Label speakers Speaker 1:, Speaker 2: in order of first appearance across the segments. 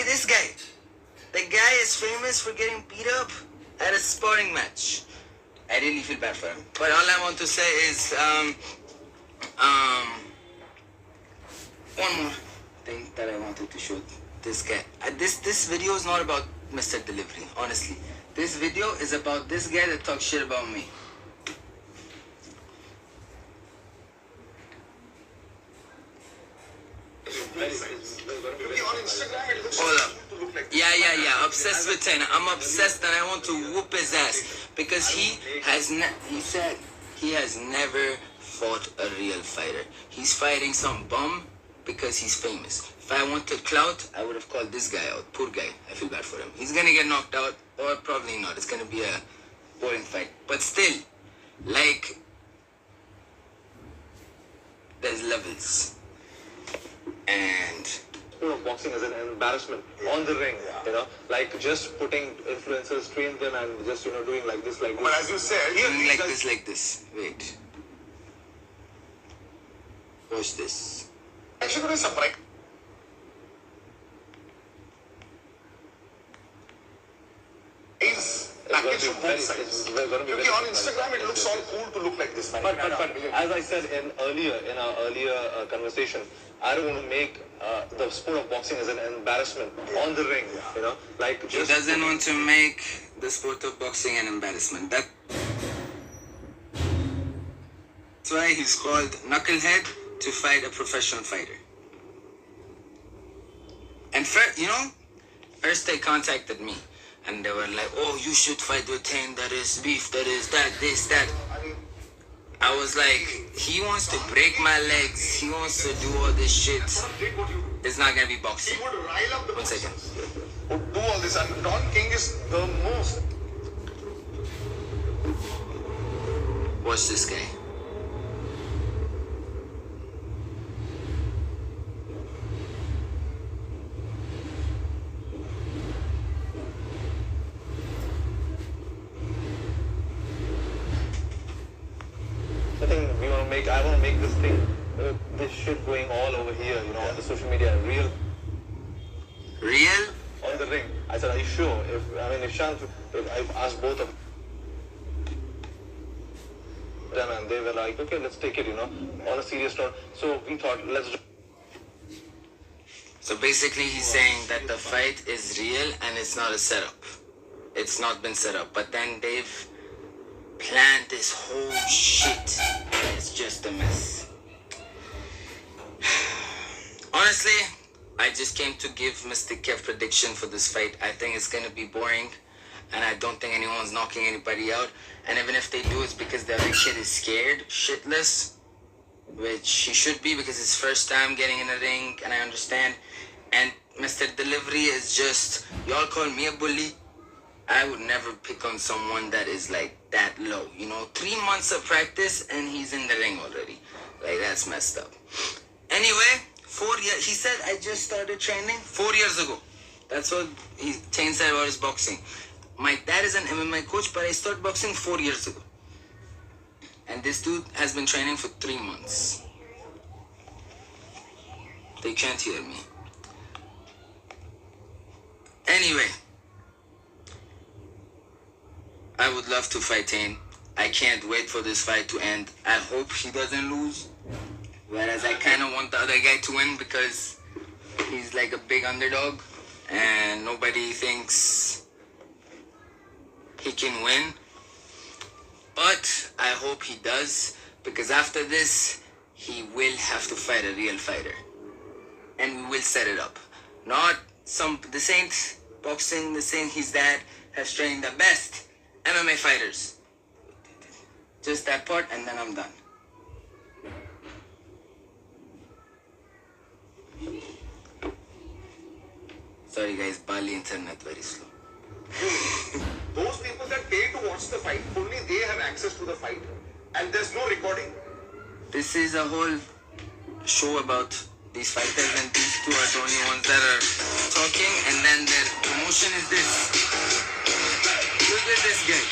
Speaker 1: Why this guy? The guy is famous for getting beat up at a sparring match. I really feel bad for him. But all I want to say is, one more thing that I wanted to show this guy. This video is not about Mr. Delivery, honestly. This video is about this guy that talks shit about me. Hold up. Yeah. Obsessed with Tayne. I'm obsessed and I want to whoop his ass because he said he has never fought a real fighter. He's fighting some bum because he's famous. If I wanted clout, I would have called this guy out. Poor guy. I feel bad for him. He's gonna get knocked out, or probably not. It's gonna be a boring fight. But still, like, there's levels. And
Speaker 2: boxing is an embarrassment on the ring, you know, like just putting influencers, train them, and just, you know, doing like this. But
Speaker 3: as you said,
Speaker 1: doing like this. Wait. Watch this.
Speaker 3: Actually, there is some right. Package from both sides. Because on Instagram it looks all cool to look like this.
Speaker 2: But as I said in our earlier conversation, I don't want to make the sport of boxing as an embarrassment on the ring, you know, like just.
Speaker 1: He doesn't want to make the sport of boxing an embarrassment. That's why he's called Knucklehead to fight a professional fighter. And first they contacted me. And they were like, oh, you should fight with Tayne, that is beef, that is that, this, that. I was like, he wants to break my legs. He wants to do all this shit. It's not going to be boxing. 1 second.
Speaker 3: Would do all this, and Don King is the most.
Speaker 1: Watch this guy.
Speaker 2: I want to make this thing, this shit going all over here, you know, on the social media, real on the ring. I said, are you sure? I've asked both of them, and they were like, okay, let's take it, you know, on a serious note. So we thought, let's do.
Speaker 1: So basically he's saying that the fight is real and it's not a setup. It's not been set up. But then they've planned this whole shit. It's just a mess. Honestly, I just came to give Mr. Kev prediction for this fight. I think it's gonna be boring, and I don't think anyone's knocking anybody out. And even if they do, it's because the other kid is scared, shitless, which he should be because it's first time getting in a ring, and I understand. And Mr. Delivery is just, y'all call me a bully. I would never pick on someone that is like that low, you know, 3 months of practice and he's in the ring already. Like, that's messed up. Anyway, 4 years, he said I just started training 4 years ago. That's what Tayne said about his boxing. My dad is an MMA coach, but I started boxing 4 years ago. And this dude has been training for 3 months. They can't hear me. Anyway, I would love to fight Tayne. I can't wait for this fight to end. I hope he doesn't lose. Whereas I kind of want the other guy to win because he's like a big underdog and nobody thinks he can win. But I hope he does, because after this, he will have to fight a real fighter. And we will set it up. Not this ain't boxing, this ain't his dad has trained the best MMA fighters. Just that part, and then I'm done. Sorry guys, Bali internet very slow.
Speaker 3: Those people that pay to watch the fight, only they have access to the fight. And there's no recording.
Speaker 1: This is a whole show about these fighters, and these two are the only ones that are talking, and then their promotion is this. Look at this guy.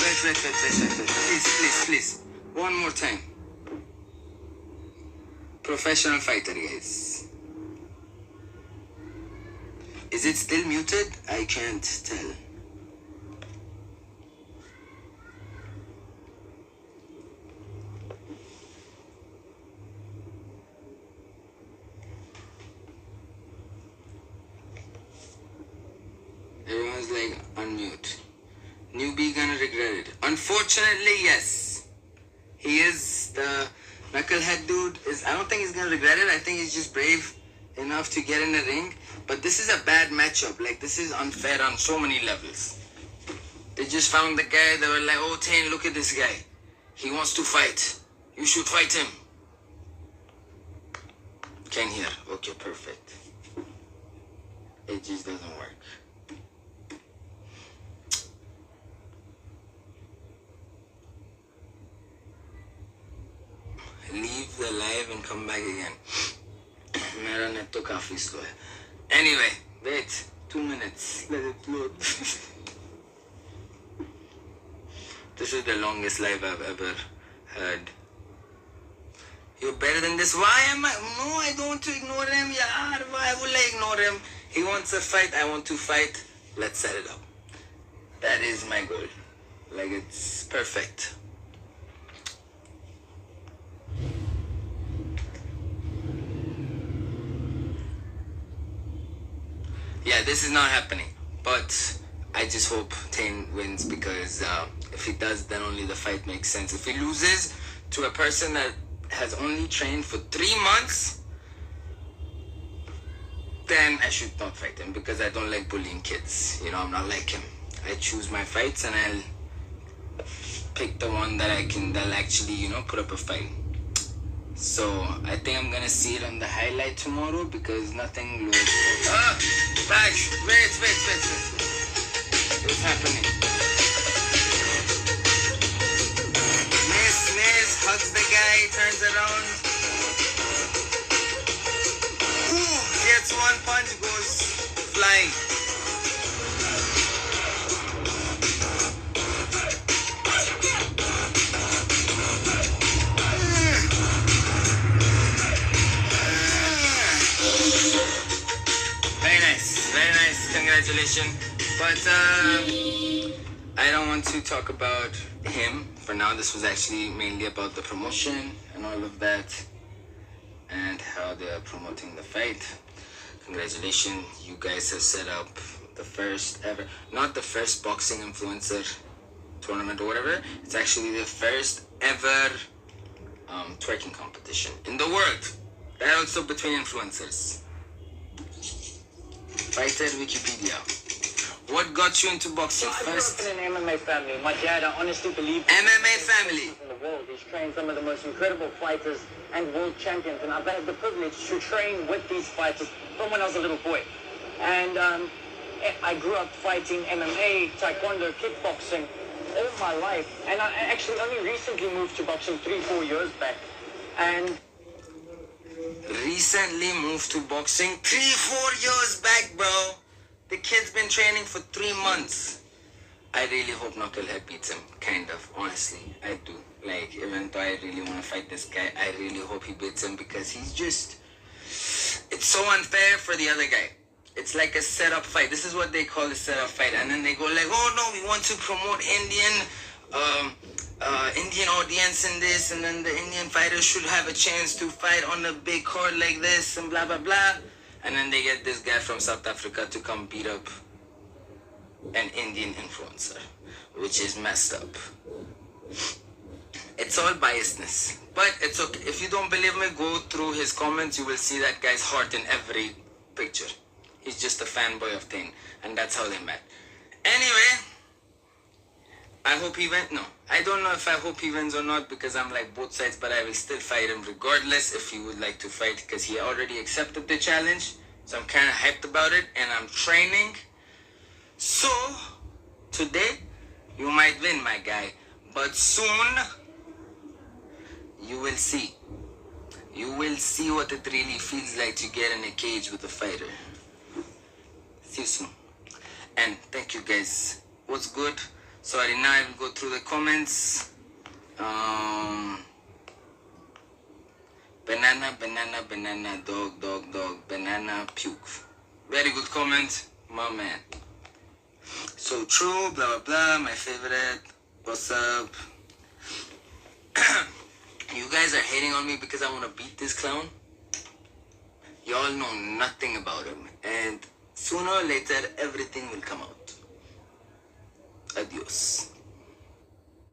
Speaker 1: Wait. Please. One more time. Professional fighter, guys. Is it still muted? I can't tell. Everyone's like, unmute. Newbie gonna regret it. Unfortunately, yes. He is the knucklehead dude. I don't think he's gonna regret it. I think he's just brave enough to get in the ring. But this is a bad matchup. Like, this is unfair on so many levels. They just found the guy. They were like, oh, Tayne, look at this guy. He wants to fight. You should fight him. Can hear. Okay, perfect. It just doesn't work. Leave the live and come back again. मेरा net तो काफी slow है. Anyway, wait 2 minutes. Let it load. This is the longest live I've ever had. You're better than this. Why am I? No, I don't want to ignore him. Yaar, why would I ignore him? He wants a fight. I want to fight. Let's set it up. That is my goal. Like, it's perfect. Yeah, this is not happening, but I just hope Tayne wins because if he does, then only the fight makes sense. If he loses to a person that has only trained for 3 months, then I should not fight him because I don't like bullying kids. You know, I'm not like him. I choose my fights and I'll pick the one that that'll actually, you know, put up a fight. So I think I'm gonna see it on the highlight tomorrow because nothing looks. Back! Wait. What's happening? Miss hugs the guy, turns around. Gets one punch, goes flying. Very nice, congratulations. But I don't want to talk about him for now. This was actually mainly about the promotion and all of that and how they're promoting the fight. Congratulations, you guys have set up the first ever, not the first boxing influencer tournament or whatever. It's actually the first ever twerking competition in the world. That also between influencers. Fighter Wikipedia. What got you into boxing first?
Speaker 4: I grew up in an MMA family. My dad, I honestly believe...
Speaker 1: MMA family.
Speaker 4: ...in the world. He's trained some of the most incredible fighters and world champions. And I've had the privilege to train with these fighters from when I was a little boy. And I grew up fighting MMA, taekwondo, kickboxing all my life. And I actually only recently moved to boxing 3-4 years back. And...
Speaker 1: Recently moved to boxing 3-4 years back, bro. The kid's been training for 3 months. I really hope Knucklehead beats him. Kind of, honestly. I do. Like, even though I really want to fight this guy, I really hope he beats him because he's just... It's so unfair for the other guy. It's like a setup fight. This is what they call a setup fight. And then they go like, oh no, we want to promote Indian audience in this, and then the Indian fighters should have a chance to fight on a big court like this, and blah blah blah. And then they get this guy from South Africa to come beat up an Indian influencer, which is messed up. It's all biasness, but it's okay. If you don't believe me, go through his comments. You will see that guy's heart in every picture. He's just a fanboy of Tayne, and that's how they met. Anyway, I hope he wins. No, I don't know if I hope he wins or not because I'm like both sides, but I will still fight him regardless if he would like to fight because he already accepted the challenge. So I'm kind of hyped about it and I'm training. So, today, you might win, my guy. But soon, you will see. You will see what it really feels like to get in a cage with a fighter. See you soon. And thank you guys. What's good? Sorry, now I will go through the comments. Banana, banana, banana, dog, dog, dog, banana, puke. Very good comment, my man. So true, blah blah blah, my favorite. What's up? You guys are hating on me because I want to beat this clown. Y'all know nothing about him, and sooner or later everything will come out. Adios.